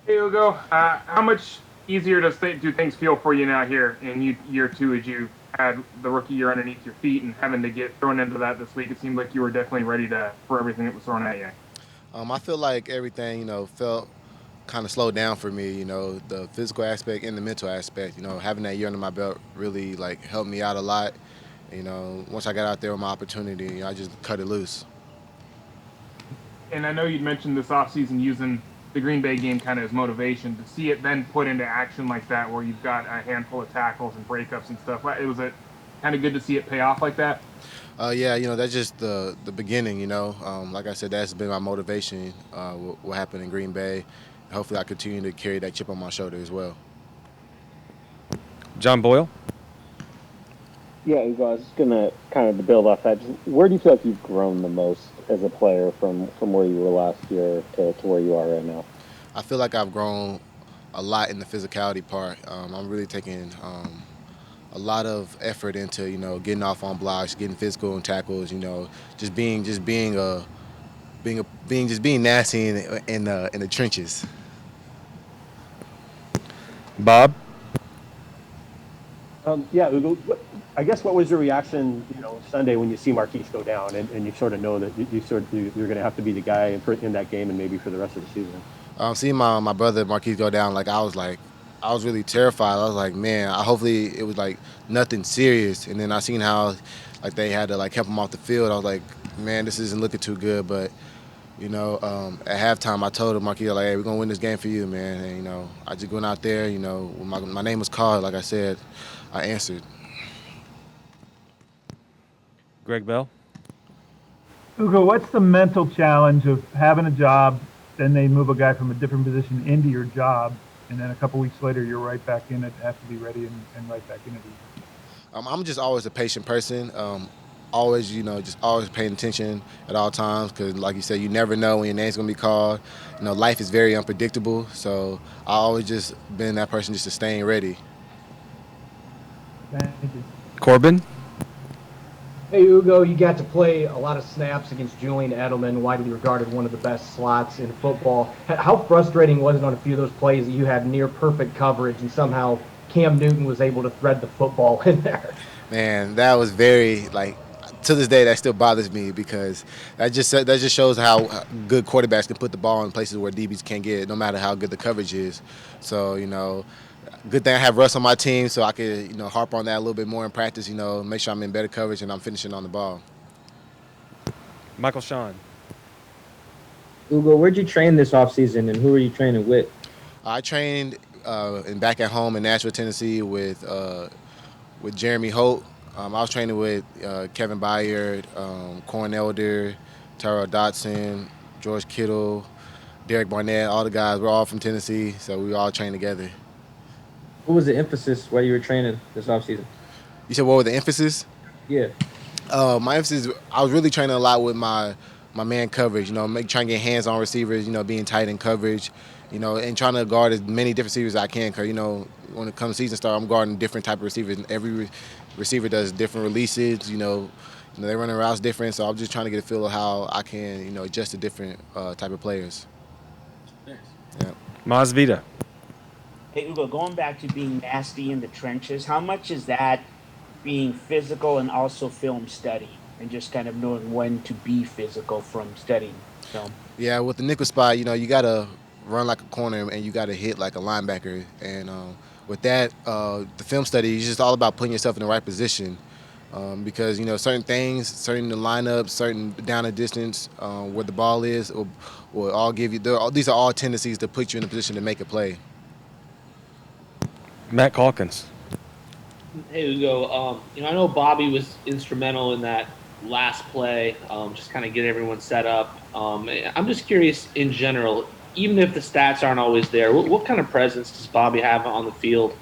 Hey Ugo, how much easier do things feel for you now here in year two as you had the rookie year underneath your feet and having to get thrown into that this week? It seemed like you were definitely ready to for everything that was thrown at you. I feel like everything, felt kind of slowed down for me. The physical aspect and the mental aspect. Having that year under my belt really like helped me out a lot. Once I got out there with my opportunity, I just cut it loose. And I know you'd mentioned this offseason using the Green Bay game kind of as motivation to see it then put into action like that, where you've got a handful of tackles and breakups and stuff. It was it kind of good to see it pay off like that. Yeah, that's just the beginning. Like I said, that's been my motivation. What happened in Green Bay. Hopefully, I continue to carry that chip on my shoulder as well. John Boyle. Yeah, Hugo, I was just gonna kind of to build off that. Just where do you feel like you've grown the most as a player from where you were last year to where you are right now? I feel like I've grown a lot in the physicality part. I'm really taking a lot of effort into getting off on blocks, getting physical and tackles. Just being nasty in the trenches. Bob. Yeah, Ugo, I guess what was your reaction, Sunday when you see Marquise go down and you sort of know that you're going to have to be the guy in that game and maybe for the rest of the season? Seeing my brother Marquise go down, I was really terrified. I was like, man, hopefully it was like nothing serious. And then I seen how like they had to like help him off the field. I was like, man, this isn't looking too good. But at halftime, I told him, Marquis, like, hey, we're gonna win this game for you, man. And I just went out there. When my name was called, like I said, I answered. Greg Bell. Ugo, what's the mental challenge of having a job, then they move a guy from a different position into your job, and then a couple weeks later you're right back in it, have to be ready and right back in it again? I'm just always a patient person. Always, just always paying attention at all times because, like you said, you never know when your name's gonna be called. Life is very unpredictable, so I always just been that person just to staying ready. Thank you. Corbin. Hey, Ugo, you got to play a lot of snaps against Julian Edelman, widely regarded one of the best slots in football. How frustrating was it on a few of those plays that you had near perfect coverage and somehow Cam Newton was able to thread the football in there? Man, that was very like to this day that still bothers me because that just shows how good quarterbacks can put the ball in places where DBs can't get it, no matter how good the coverage is. So good thing I have Russ on my team, so I could harp on that a little bit more in practice. Make sure I'm in better coverage and I'm finishing on the ball. Michael Sean. Ugo, where'd you train this offseason and who are you training with? I trained and back at home in Nashville, Tennessee with Jeremy Holt. I was training with Kevin Byard, Corn Elder, Tyrell Dotson, George Kittle, Derek Barnett. All the guys we're all from Tennessee, so we all trained together. What was the emphasis while you were training this offseason? You said what were the emphasis? Yeah. My emphasis, I was really training a lot with my man coverage. Trying to get hands on receivers. Being tight in coverage. And trying to guard as many different receivers as I can. Cause when it comes to season start, I'm guarding different type of receivers. And every receiver does different releases. They run routes different. So I'm just trying to get a feel of how I can adjust to different type of players. Yeah. Masvita. Hey, Ugo, going back to being nasty in the trenches, how much is that being physical and also film study and just kind of knowing when to be physical from studying film? Yeah, with the nickel spot, you gotta run like a corner and you gotta hit like a linebacker. And with that, the film study is just all about putting yourself in the right position. Because certain things, certain the lineups, certain down the distance, where the ball is, will all give you. These are all tendencies to put you in a position to make a play. Matt Calkins. Hey Ugo, I know Bobby was instrumental in that last play, just kind of get everyone set up. I'm just curious in general, even if the stats aren't always there, what kind of presence does Bobby have on the field,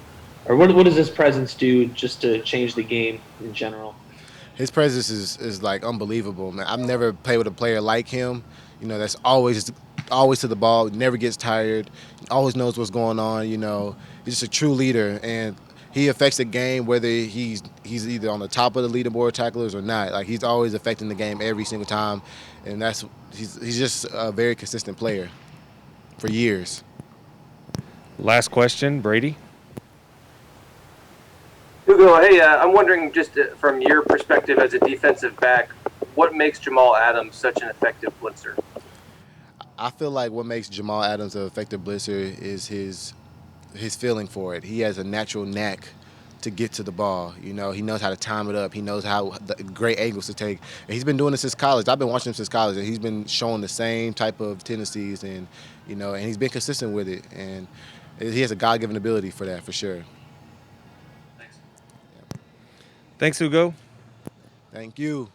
or what does his presence do just to change the game in general? His presence is like unbelievable, man. I've never played with a player like him. That's always to the ball, never gets tired, always knows what's going on. He's just a true leader, and he affects the game whether he's either on the top of the leaderboard tacklers or not. Like he's always affecting the game every single time, and he's just a very consistent player for years. Last question, Brady. Hugo, hey, I'm wondering just from your perspective as a defensive back, what makes Jamal Adams such an effective blitzer? I feel like what makes Jamal Adams an effective blitzer is his feeling for it. He has a natural knack to get to the ball. You know, he knows how to time it up. He knows how the great angles to take. And he's been doing this since college. I've been watching him since college, and he's been showing the same type of tendencies, and and he's been consistent with it. And he has a God-given ability for that, for sure. Thanks, Hugo. Thank you.